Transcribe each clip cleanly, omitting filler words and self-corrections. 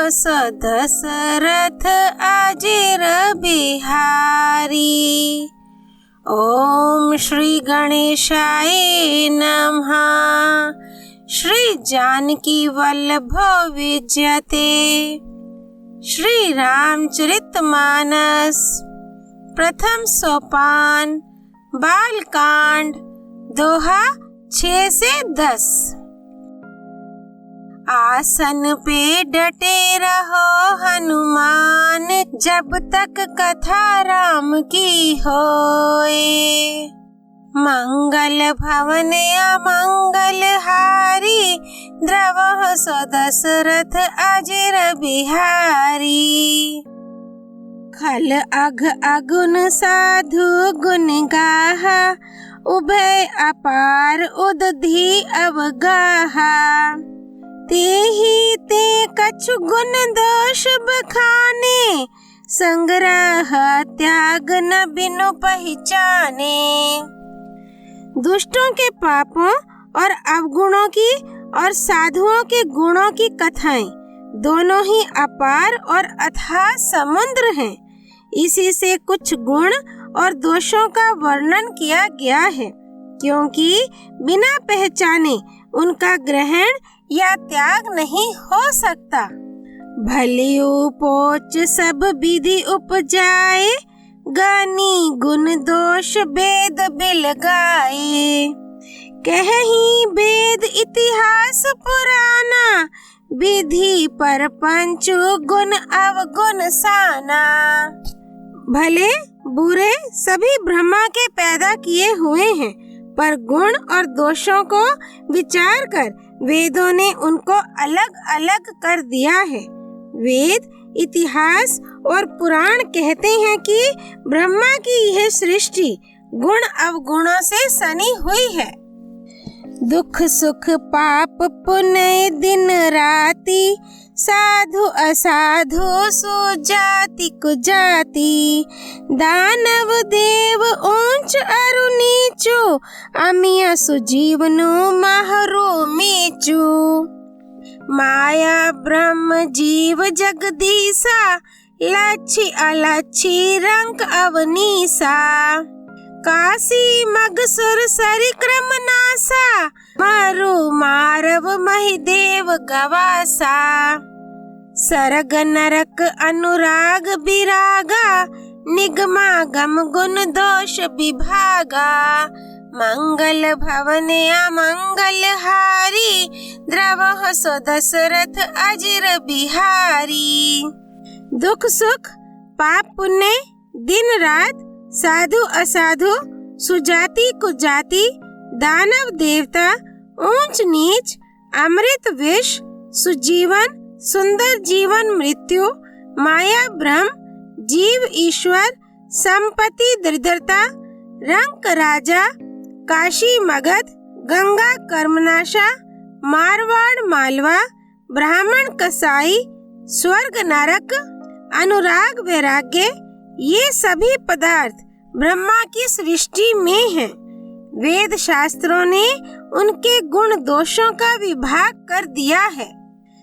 स दशरथ अजिर बिहारी। ओम श्री गणेशाय नमः। श्री जानकी वल्लभो विजयते। श्री रामचरितमानस प्रथम सोपान बालकांड दोहा 6 से 10। आसन पे डटे रहो हनुमान, जब तक कथा राम की होए। मंगल भवन अमंगल हारी, द्रवः स दशरथ अजिर बिहारी। खल अघ अगुन साधु गुण गाहा, उभय अपार उदधि अवगाहा। तेहि ते कछु गुण दोष बखाने, संग्रह त्याग न बिनु पहचाने। दुष्टों के पापों और अवगुणों की और साधुओं के गुणों की कथाएं दोनों ही अपार और अथाह समुद्र हैं। इसी से कुछ गुण और दोषों का वर्णन किया गया है, क्योंकि बिना पहचाने उनका ग्रहण या त्याग नहीं हो सकता। भली उपोच सब विधि उपजाए, गानी गुण दोष वेद बिलगाए। कहीं वेद इतिहास पुराना, विधि पर पंचु गुण अवगुण साना। भले बुरे सभी ब्रह्मा के पैदा किए हुए हैं, पर गुण और दोषों को विचार कर वेदों ने उनको अलग अलग कर दिया है। वेद इतिहास और पुराण कहते हैं कि ब्रह्मा की यह सृष्टि गुण अवगुणों से सनी हुई है। दुख सुख पाप पुण्य दिन राति, साधु असाधु सुजाति कुजाति। दानव देव ऊंच अरु नीचु, अमिया सुजीवनु महरु मीचु। माया ब्रह्म जीव जगदीसा, लच्छी अलच्छी रंक अवनीसा। काशी मगसुर सरिक्रम नासा, मारु मारव महिदेव गवासा। सरग नरक अनुराग विरागा, निगमागम गुण दोष विभागा। मंगल भवन अमंगल हारी, द्रवः स दशरथ अजिर बिहारी। दुख सुख पाप पुण्य दिन रात, साधु असाधु सुजाति कुजाति, दानव देवता ऊंच नीच, अमृत विष सुजीवन सुंदर जीवन मृत्यु, माया ब्रह्म जीव ईश्वर, संपत्ति दरिद्रता, रंक राजा, काशी मगध, गंगा कर्मनाशा, मारवाड़ मालवा, ब्राह्मण कसाई, स्वर्ग नरक, अनुराग वैराग्य, ये सभी पदार्थ ब्रह्मा की सृष्टि में हैं। वेद शास्त्रों ने उनके गुण दोषों का विभाग कर दिया है।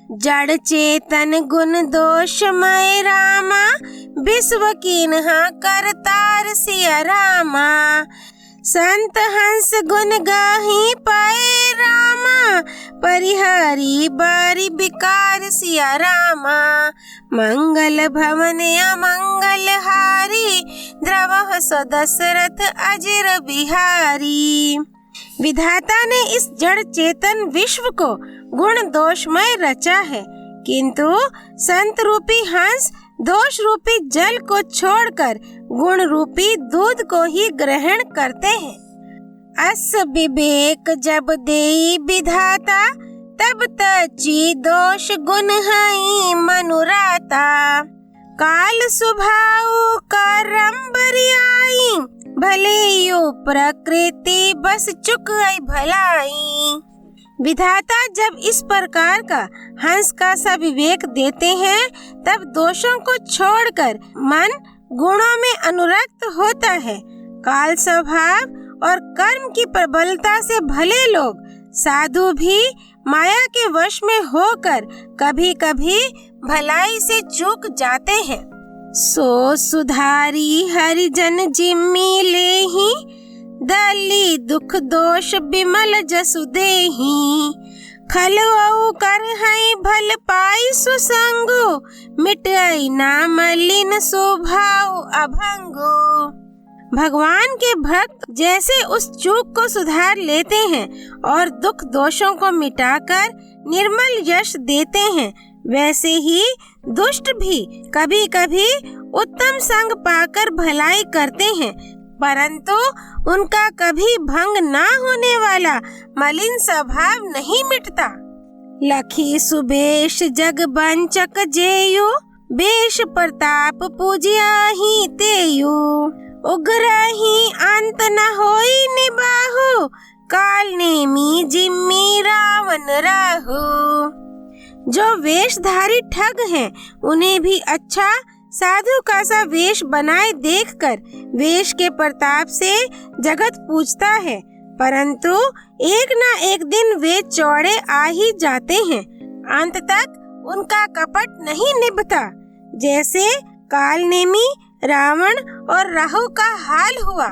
जड़ चेतन गुण दोषमय रामा, विश्व कीन्हा करतार सिया रामा। संत हंस गुण गाही पाए रामा, परिहरी बारी बिकार सिया रामा। मंगल भवन अमंगल हारी, द्रवः स दशरथ अजिर बिहारी। विधाता ने इस जड़ चेतन विश्व को गुण दोषमय रचा है, किंतु संत रूपी हंस दोष रूपी जल को छोड़कर गुण रूपी दूध को ही ग्रहण करते हैं। अस विवेक जब देई विधाता, तब तची दोष गुण हई मनुराता। काल स्वभाव करम बरियाई, भले यो प्रकृति बस चुक आई भलाई। विधाता जब इस प्रकार का हंस का सा विवेक देते हैं, तब दोषों को छोड़कर मन गुणों में अनुरक्त होता है। काल स्वभाव और कर्म की प्रबलता से भले लोग साधु भी माया के वश में होकर कभी कभी भलाई से चूक जाते हैं। सो सुधारी हरिजन जिम्मी लेही, दली दुख दोष बिमल जसु देही। खलवऊ कर हई भल पाई सुसंगो, मिटई ना मलिन स्वभाव अभंगो। भगवान के भक्त जैसे उस चूक को सुधार लेते हैं और दुख दोषों को मिटाकर निर्मल यश देते हैं, वैसे ही दुष्ट भी कभी कभी उत्तम संग पाकर भलाई करते हैं, परंतु उनका कभी भंग ना होने वाला मलिन स्वभाव नहीं मिटता। लखी सुबेश जग बंचक जेयु, बेश प्रताप पूजिया ही तेयु। उग्र ही अंत न होई निबाहु, काल नेमी जिम्मी रावण राहु। जो वेशधारी ठग हैं, उन्हें भी अच्छा साधु का सा वेश बनाए देखकर वेश के प्रताप से जगत पूजता है, परंतु एक न एक दिन वे चौड़े आ ही जाते हैं। अंत तक उनका कपट नहीं निभता, जैसे कालनेमी रावण और राहु का हाल हुआ।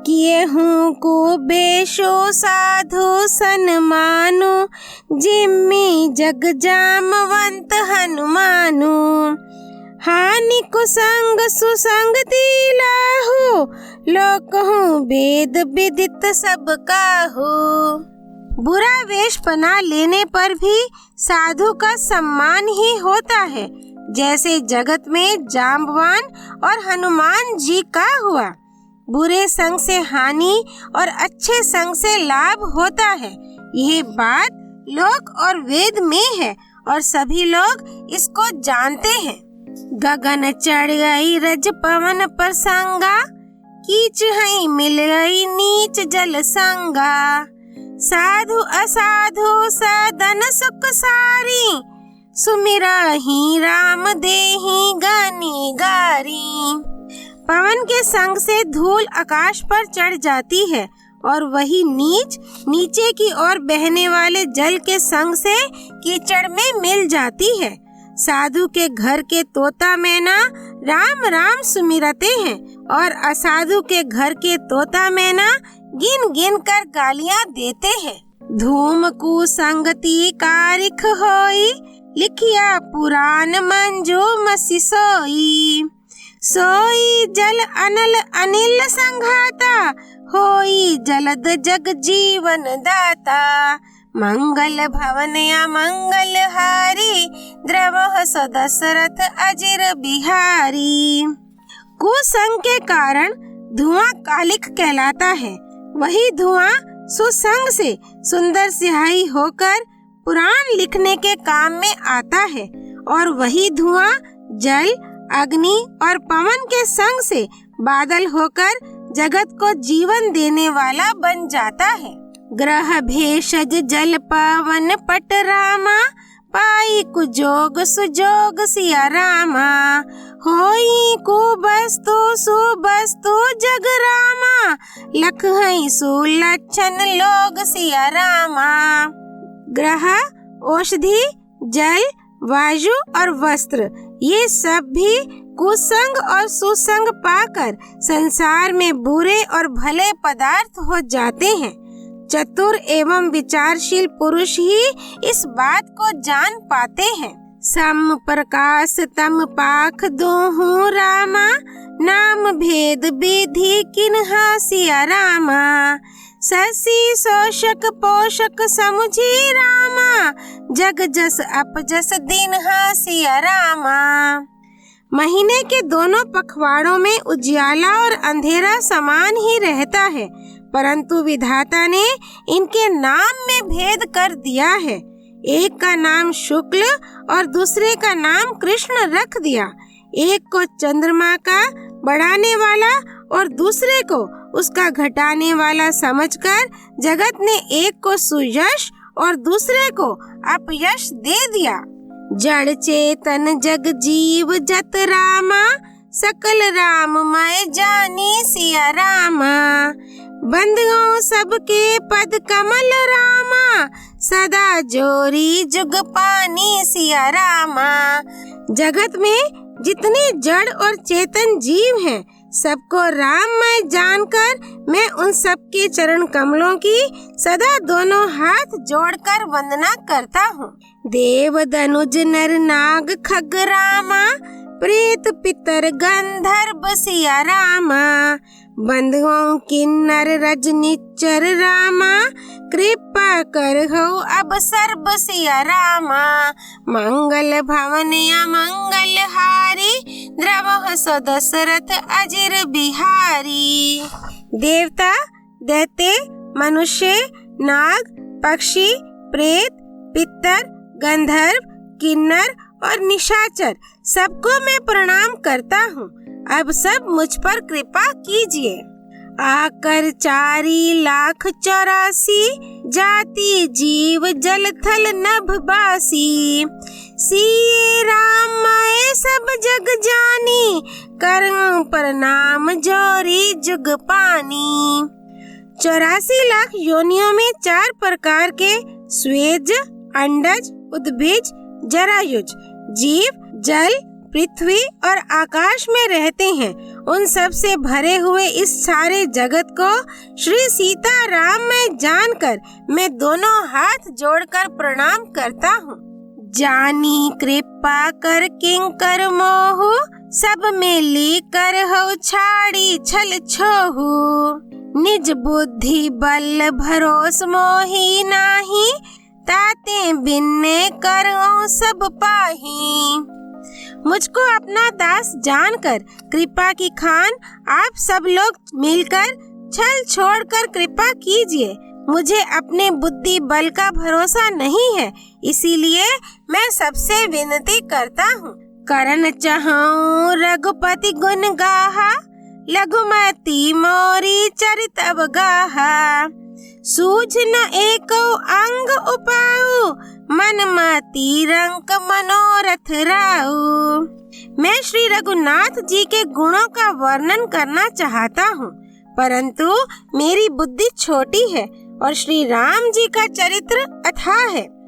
किए हूँ को बेशो साधु सन्मानु, जिम्मी जग जामवंत हनुमानु। हानि कुसंग सुसंग तिलाहु, लोक हूँ वेद विदित सब काहू। बुरा वेश बना लेने पर भी साधु का सम्मान ही होता है, जैसे जगत में जाम्बवान और हनुमान जी का हुआ। बुरे संग से हानि और अच्छे संग से लाभ होता है, यह बात लोक और वेद में है और सभी लोग इसको जानते हैं। गगन चढ़ गई रज पवन पर संगा, कीच हई मिल गई नीच जल संगा। साधु असाधु सदन सुख सारी, सुमिरा ही राम देहि गानी गारी। पवन के संग से धूल आकाश पर चढ़ जाती है और वही नीच नीचे की ओर बहने वाले जल के संग से कीचड़ में मिल जाती है। साधु के घर के तोता मैना राम राम सुमिरते हैं और असाधु के घर के तोता मैना गिन गिन कर गालियां देते हैं। धूम कुसंगति कारिख होई, लिखिया पुराण मंजो मसी सोई। सोई जल अनल अनिल संघाता, होई जलद जग जीवन दाता। मंगल भवन या मंगल हारी, द्रवह सदशरथ अजिर बिहारी। कुसंग के कारण धुआं कालिख कहलाता है, वही धुआं सुसंग से सुंदर सिहाई होकर पुराण लिखने के काम में आता है और वही धुआं जल अग्नि और पवन के संग से बादल होकर जगत को जीवन देने वाला बन जाता है। ग्रह भेषज जल पवन पट रामा, पाई कुजोग सुजोग सिया रामा। होई कुबस्तु सुबस्तु जग रामा, लख हई सुलक्षण लोग सिया रामा। ग्रह, औषधि, जल, वायु और वस्त्र, ये सब भी कुसंग और सुसंग पाकर संसार में बुरे और भले पदार्थ हो जाते हैं। चतुर एवं विचारशील पुरुष ही इस बात को जान पाते हैं। सम प्रकाश तम पाख दोहु रामा, नाम भेद विधि किन्हा सिया रामा। शशि शोषक पोषक समुझी रामा, जग जस अपजस दीन्हा सिया रामा। महीने के दोनों पखवाड़ों में उजियाला और अंधेरा समान ही रहता है, परंतु विधाता ने इनके नाम में भेद कर दिया है। एक का नाम शुक्ल और दूसरे का नाम कृष्ण रख दिया। एक को चंद्रमा का बढ़ाने वाला और दूसरे को उसका घटाने वाला समझकर जगत ने एक को सुयश और दूसरे को अपयश दे दिया। जड़ चेतन जग जीव जत रामा, सकल राममय जानी सिया रामा। बंधुओं सबके पद कमल रामा, सदा जोरी जुग पानी सिया रामा। जगत में जितने जड़ और चेतन जीव हैं, सबको राममय जानकर मैं उन सबके चरण कमलों की सदा दोनों हाथ जोड़कर वंदना करता हूँ। देव दनुज नर नाग खग रामा, प्रेत पितर गंधर्व सिया रामा। बंधुओं किन्नर रजनिचर रामा, कृपा कर हो अब सर्व सिया रामा। मंगल भवन अमंगल हारी, द्रवः सो दशरथ अजिर बिहारी। देवता, दैत्य, मनुष्य, नाग, पक्षी, प्रेत, पितर, गंधर्व, किन्नर और निशाचर सबको मैं प्रणाम करता हूँ। अब सब मुझ पर कृपा कीजिए। आकर 4,84,000 जाति जीव जल थल नभ बासी। सिए राम माए सब जग जानी, करूं प्रणाम जोरी जुग पानी। 84 लाख योनियों में 4 प्रकार के स्वेज, अंडज, उद्भिज, जरायुज जीव जल, पृथ्वी और आकाश में रहते हैं। उन सब से भरे हुए इस सारे जगत को श्री सीता राम में जानकर मैं दोनों हाथ जोड़कर प्रणाम करता हूँ। जानी कृपा कर किंकर मोहु, सब में लेकर हो छाड़ी छल छोहु। निज बुद्धि बल भरोस मोही नाही, ताते बिन्ने करो सब पाही। मुझको अपना दास जानकर कृपा की खान आप सब लोग मिलकर छल छोड़कर कृपा कीजिए। मुझे अपने बुद्धि बल का भरोसा नहीं है, इसीलिए मैं सबसे विनती करता हूँ। करन चाहूं रघुपति गुण गाहा, लघुमति मोरी चरित अवगाहा। सूझ न एको अंग उपाऊ, मन मति रंक मनोरथ राऊ। मैं श्री रघुनाथ जी के गुणों का वर्णन करना चाहता हूँ, परंतु मेरी बुद्धि छोटी है और श्री राम जी का चरित्र अथाह है।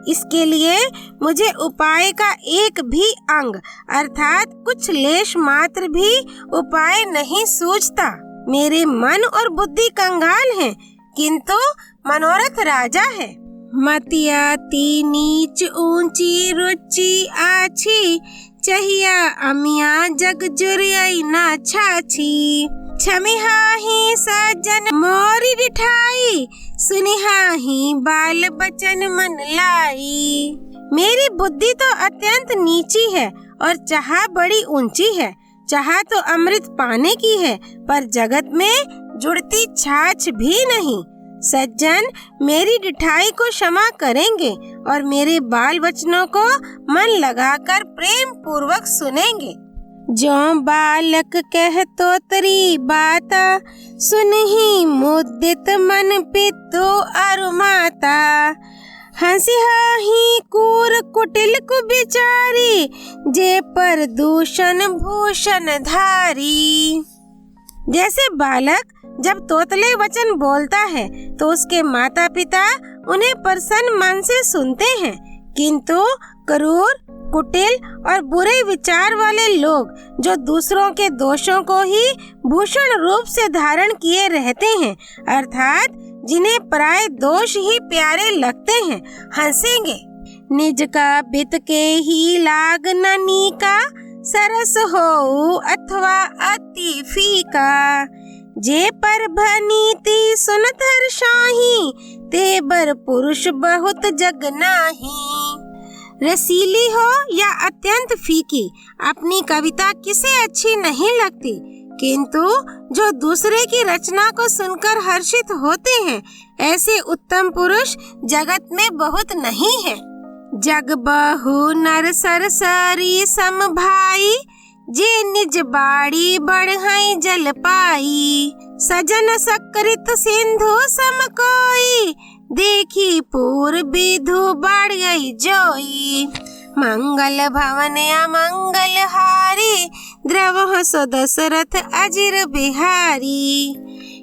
इसके लिए मुझे उपाय का एक भी अंग अर्थात कुछ लेश मात्र भी उपाय नहीं सूझता। मेरे मन और बुद्धि कंगाल हैं, किंतु मनोरथ राजा है। मतिया ती नीच ऊंची रुचि आछी, चहिया अमिया जग जुरियई ना छाछी। छमिहाही सज्जन मोरी डिठाई, सुनिहाही बाल बचन मन लाई। मेरी बुद्धि तो अत्यंत नीची है और चाह बड़ी ऊंची है। चाह तो अमृत पाने की है, पर जगत में जुड़ती छाछ भी नहीं। सज्जन मेरी डिठाई को क्षमा करेंगे और मेरे बाल वचनों को मन लगाकर प्रेम पूर्वक सुनेंगे। जो बालक कह तो तरी बाता, सुनहि मुदित मन पितु अरु माता। हंसिहाही कूर कुटिल कुबिचारी, जे पर दूषण भूषण धारी। जैसे बालक जब तोतले वचन बोलता है तो उसके माता पिता उन्हें प्रसन्न मन से सुनते हैं, किंतु क्रूर, कुटिल और बुरे विचार वाले लोग जो दूसरों के दोषों को ही भूषण रूप से धारण किए रहते हैं, अर्थात जिन्हें पराये दोष ही प्यारे लगते हैं, हंसेंगे। निज का बित के ही लाग न नीका, सरस हो अथवा अति फीका। जे पर भनीति सुनत हर्षाही, ते बर पुरुष बहुत जग नाही। रसीली हो या अत्यंत फीकी, अपनी कविता किसे अच्छी नहीं लगती, किंतु जो दूसरे की रचना को सुनकर हर्षित होते हैं, ऐसे उत्तम पुरुष जगत में बहुत नहीं है। जग बहु नर सरसरी सम भाई, जे निज बाड़ी बढ़ई जल पाई। सजन सकृत सिंधु सम कोई, देखी पूर विधु बढ़ गई जोई। मंगल भवन अमंगल हारी, द्रवः सो दशरथ अजिर बिहारी।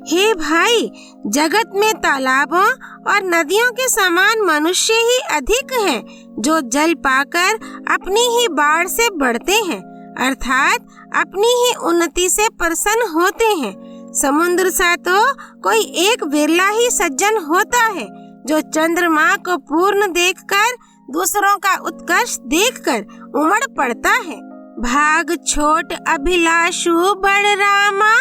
हे भाई, जगत में तालाबों और नदियों के समान मनुष्य ही अधिक हैं, जो जल पाकर अपनी ही बाढ़ से बढ़ते हैं, अर्थात अपनी ही उन्नति से प्रसन्न होते हैं। समुद्र सा तो कोई एक विरला ही सज्जन होता है, जो चंद्रमा को पूर्ण देखकर दूसरों का उत्कर्ष देखकर उमड़ पड़ता है। भाग छोट अभिलाषु बड़ रामा,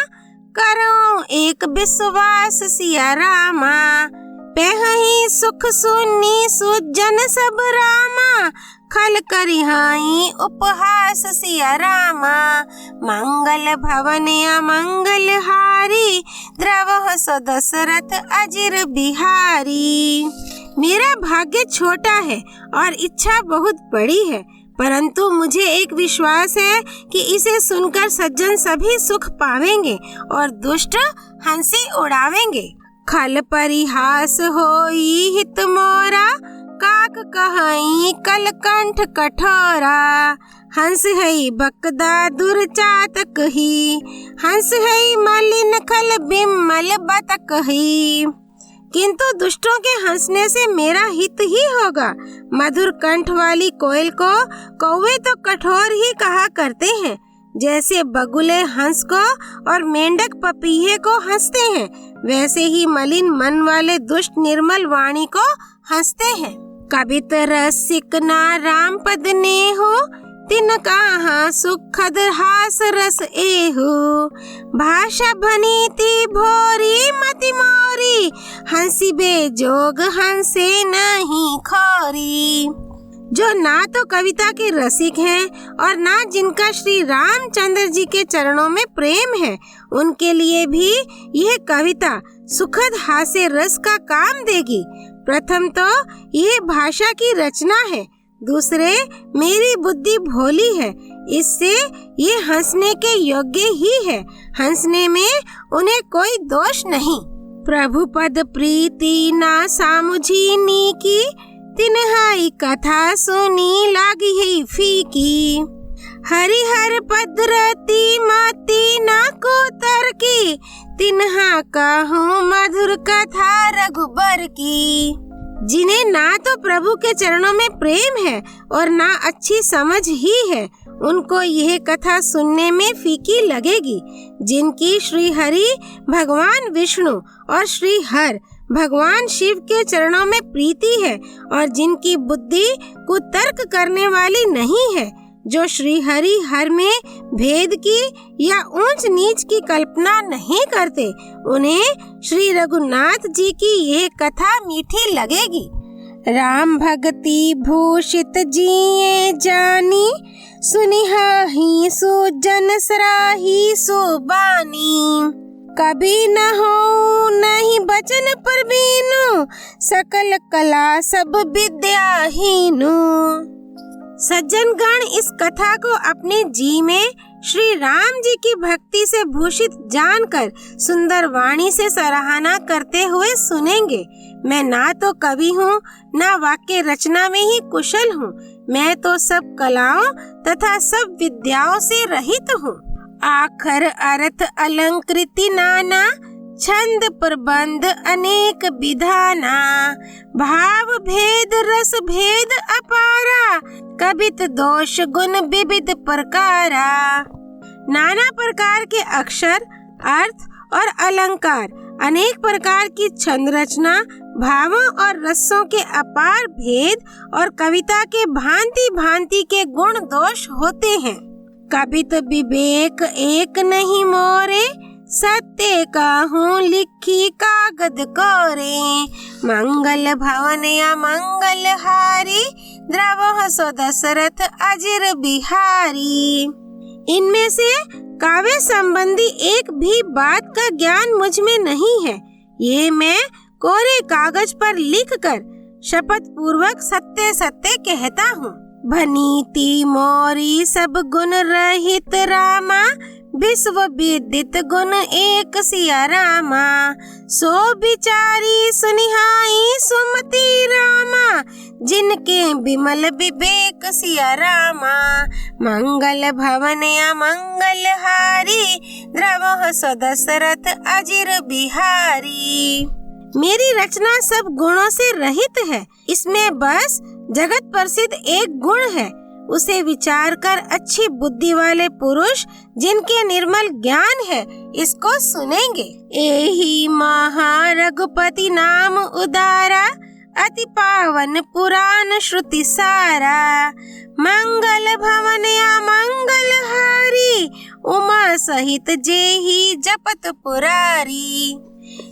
करो एक विश्वास सिया रामा। पेहही सुख सुनी सुजन सब रामा, खल करिहाई उपहास सिया रामा। मंगल भवन अमंगल हारी, द्रवह सो दशरथ अजिर बिहारी। मेरा भाग्य छोटा है और इच्छा बहुत बड़ी है, परंतु मुझे एक विश्वास है कि इसे सुनकर सज्जन सभी सुख पावेंगे और दुष्ट हंसी उड़ावेंगे। खल परिहास होई हित मोरा, काक कहाई कलकंठ कठोरा। हंस है बकदा दुर्चातक ही, हंस है मलिन खल बिमल बतक ही। किंतु दुष्टों के हंसने से मेरा हित ही होगा। मधुर कंठ वाली कोयल को कौवे तो कठोर ही कहा करते हैं, जैसे बगुले हंस को और मेंढक पपीहे को हंसते हैं, वैसे ही मलिन मन वाले दुष्ट निर्मल वाणी को हंसते हैं। कबित रसिक ना राम पद ने हो, तिन कहा सुखद हास रस एहु। भाषा भनीति भोरी मति मोरी, हंसी बेजोग हंसे नहीं खोरी। जो ना तो कविता के रसिक हैं और ना जिनका श्री रामचंद्र जी के चरणों में प्रेम है, उनके लिए भी यह कविता सुखद हास्य रस का काम देगी। प्रथम तो यह भाषा की रचना है, दूसरे मेरी बुद्धि भोली है, इससे ये हंसने के योग्य ही है। हंसने में उन्हें कोई दोष नहीं। प्रभु पद प्रीति ना सामुझीनी की, तिन्हाई कथा सुनी लागी है फीकी। हरिहर पद रति मति ना कोतर की, तिन्हा कहूँ मधुर कथा रघुबर की। जिन्हें ना तो प्रभु के चरणों में प्रेम है और ना अच्छी समझ ही है, उनको यह कथा सुनने में फीकी लगेगी। जिनकी श्री हरि भगवान विष्णु और श्री हर भगवान शिव के चरणों में प्रीति है और जिनकी बुद्धि कुतर्क करने वाली नहीं है, जो श्री हरि हर में भेद की या ऊंच नीच की कल्पना नहीं करते, उन्हें श्री रघुनाथ जी की ये कथा मीठी लगेगी। राम भक्ति भूषित जिए जानी, सुनिहा ही सुजन सराही सुबानी। कभी न हो नहीं बचन पर बीनु, सकल कला सब विद्याहीनु। सज्जन गण इस कथा को अपने जी में श्री राम जी की भक्ति से भूषित जानकर सुंदर वाणी से सराहना करते हुए सुनेंगे। मैं ना तो कवि हूँ, ना वाक्य रचना में ही कुशल हूँ। मैं तो सब कलाओं तथा सब विद्याओं से रहित हूँ। आखर अर्थ अलंकृति नाना, छंद प्रबंध अनेक विधाना। भाव भेद रस भेद अपारा, कवित दोष गुण विविध प्रकारा। नाना प्रकार के अक्षर, अर्थ और अलंकार, अनेक प्रकार की छंद रचना, भावों और रसों के अपार भेद और कविता के भांति भांति के गुण दोष होते हैं। कवित विवेक एक नहीं मोरे, सत्य कहूँ लिखी कागद कोरे। मंगल भवन अमंगल हारी, द्रवह सो दशरथ अजिर बिहारी। इनमें से काव्य संबंधी एक भी बात का ज्ञान मुझ में नहीं है। ये मैं कोरे कागज पर लिखकर शपथ पूर्वक सत्य सत्य कहता हूँ। भनीति मोरी सब गुण रहित रामा, विश्व विदित गुण एक सिया रामा। सो बिचारी सुनिहाई सुमति रामा, जिनके बिमल विवेक सिया रामा। मंगल भवन अमंगल हारी, द्रवः सदशरथ अजिर बिहारी। मेरी रचना सब गुणों से रहित है। इसमें बस जगत प्रसिद्ध एक गुण है। उसे विचार कर अच्छी बुद्धि वाले पुरुष जिनके निर्मल ज्ञान है इसको सुनेंगे। एहि महारघुपति नाम उदारा, अति पावन पुराण श्रुति सारा। मंगल भवन अमंगल हारी, उमा सहित जेहि जपत पुरारी।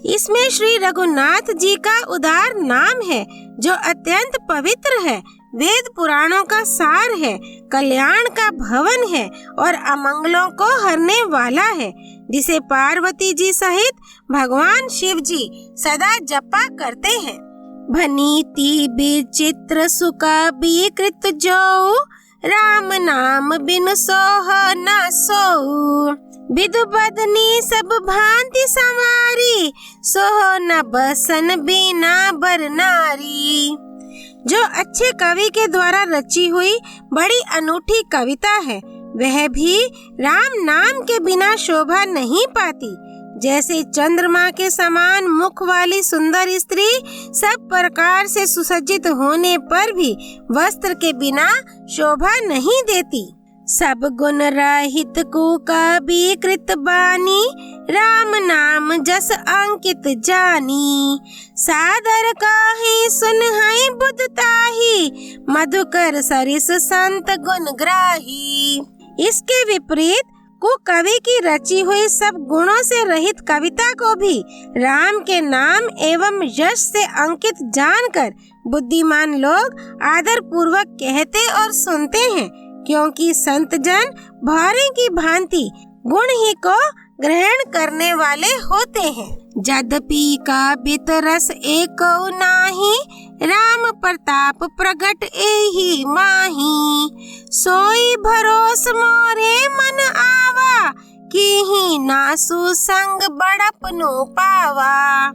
इसमें श्री रघुनाथ जी का उदार नाम है जो अत्यंत पवित्र है, वेद पुराणों का सार है, कल्याण का भवन है और अमंगलों को हरने वाला है, जिसे पार्वती जी सहित भगवान शिव जी सदा जपा करते हैं। भनीति विचित्र सुका विकृत जो, राम नाम बिनु सोह न सोऊ। विदु बदनी सब भांति संवारी, सोह न बसन बिना बर नारी। जो अच्छे कवि के द्वारा रची हुई बड़ी अनूठी कविता है, वह भी राम नाम के बिना शोभा नहीं पाती। जैसे चंद्रमा के समान मुख वाली सुंदर स्त्री सब प्रकार से सुसज्जित होने पर भी वस्त्र के बिना शोभा नहीं देती। सब गुण रहित को कवि कृत बानी, राम नाम जस अंकित जानी। सादर काहि सुनहि बुध ताहि, मधुकर सरिस संत गुण ग्राही। इसके विपरीत को कवि की रची हुई सब गुणों से रहित कविता को भी राम के नाम एवं यश से अंकित जानकर बुद्धिमान लोग आदर पूर्वक कहते और सुनते हैं, क्योंकि संत जन भौरे की भांति गुण ही को ग्रहण करने वाले होते हैं। यद्यपि काव्यत रस एको नाही, राम प्रताप प्रगट एहि माही। सोई भरोस मोरे मन आवा, कीहि नासु संग बड़पनो पावा।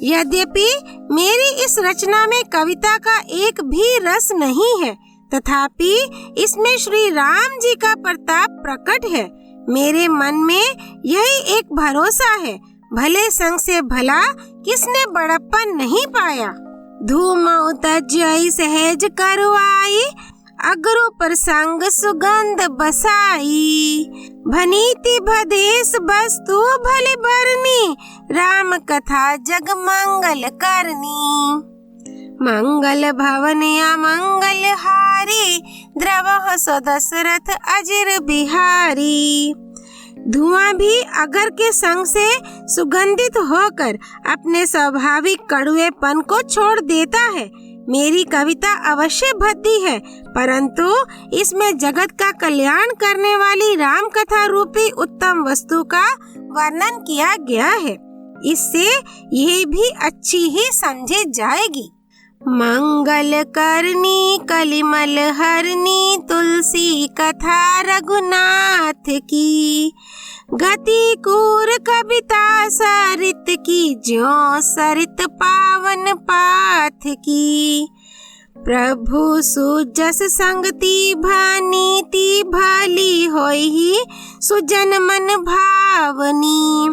यद्यपि मेरी इस रचना में कविता का एक भी रस नहीं है, तथापि इसमें श्री राम जी का प्रताप प्रकट है। मेरे मन में यही एक भरोसा है, भले संग से भला किसने बड़प्पन नहीं पाया। धूम तजई सहज करवाई, अग्रु प्रसंग सुगंध बसाई। भनीति भदेश वस्तु भले बरनी, राम कथा जग मंगल करनी। मंगल भवन अमंगल हारी, द्रवः सदशरथ अजिर बिहारी। धुआं भी अगर के संग से सुगंधित होकर अपने स्वाभाविक कड़ुएपन को छोड़ देता है। मेरी कविता अवश्य भद्दी है, परंतु इसमें जगत का कल्याण करने वाली राम कथा रूपी उत्तम वस्तु का वर्णन किया गया है। इससे यह भी अच्छी ही समझी जाएगी। मंगल करनी कलिमल हरनी, तुलसी कथा रघुनाथ की। गति कूर कविता सरित की, ज्यों सरित पावन पाथ की। प्रभु सुजस संगति भानीति, भली होई सुजन मन भावनी।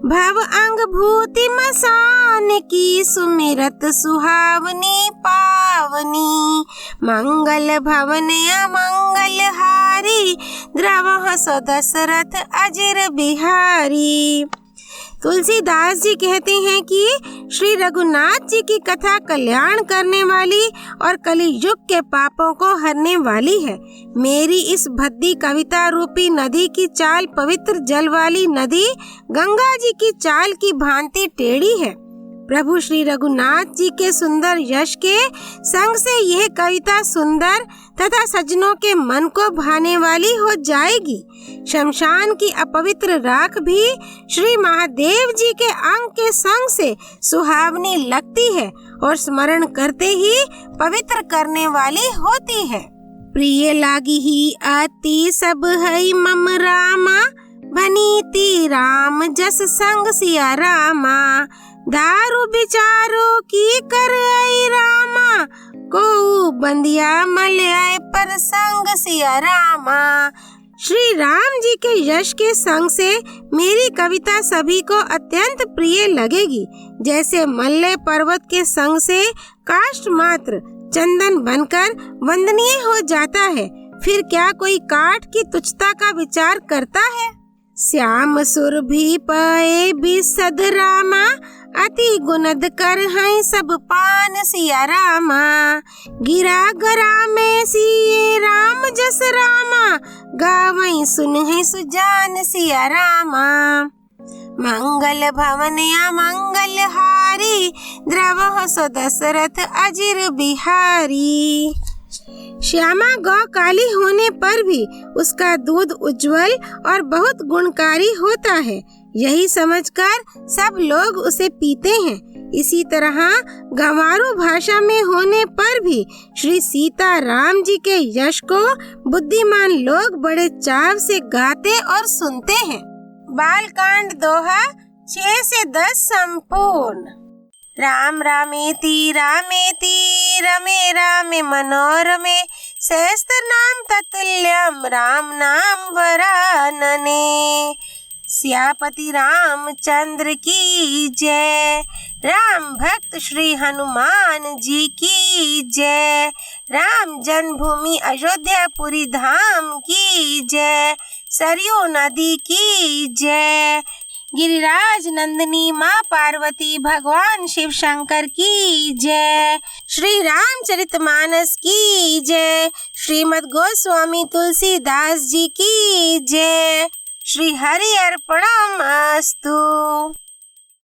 भव अंग भूति मसान की, सुमिरत सुहावनी पावनी। मंगल भवन अमंगल हारी, द्रवः सदशरथ अजिर बिहारी। तुलसीदास जी कहते हैं कि श्री रघुनाथ जी की कथा कल्याण करने वाली और कलि युग के पापों को हरने वाली है। मेरी इस भद्दी कविता रूपी नदी की चाल पवित्र जल वाली नदी गंगा जी की चाल की भांति टेढ़ी है। प्रभु श्री रघुनाथ जी के सुंदर यश के संग से यह कविता सुंदर तथा सज्जनों के मन को भाने वाली हो जाएगी। शमशान की अपवित्र राख भी श्री महादेव जी के अंग के संग से सुहावनी लगती है और स्मरण करते ही पवित्र करने वाली होती है। प्रिय लागी ही अति सब है मम रामा, भनीति राम जस संग सिया रामा। दारु विचारो की कर आई रामा, को बंदिया मलयाए पर संग सिया रामा। श्री राम जी के यश के संग से मेरी कविता सभी को अत्यंत प्रिय लगेगी। जैसे मल्य पर्वत के संग से काष्ठ मात्र चंदन बनकर वंदनीय हो जाता है, फिर क्या कोई काठ की तुच्छता का विचार करता है। श्याम सुरभि पए बिसद रामा, अति गुणद कर हैं सब पान सिया रामा। गिरा गरा में सिए राम जस रामा, गावई सुन है सुजान सिया रामा। मंगल भवन या मंगल हारी, द्रव सो दशरथ अजिर बिहारी। श्यामा गौ काली होने पर भी उसका दूध उज्जवल और बहुत गुणकारी होता है, यही समझकर सब लोग उसे पीते हैं। इसी तरह गंवारू भाषा में होने पर भी श्री सीता राम जी के यश को बुद्धिमान लोग बड़े चाव से गाते और सुनते हैं। बालकांड दोहा 6 से 10 संपूर्ण। राम रामेति रामेति रमे रामे मनोरमे, सहस्त्रनाम तत्तुल्यम राम नाम वरानने। सियापति रामचंद्र की जय, राम भक्त श्री हनुमान जी की जय। राम जन्मभूमि अयोध्यापुरी धाम की जय, सरयू नदी की जय। गिरिराज नंदिनी माँ पार्वती भगवान शिव शंकर की जय। श्री रामचरितमानस की जय। श्रीमद् गोस्वामी तुलसीदास जी की जय। श्री हरि अर्पणमस्तु।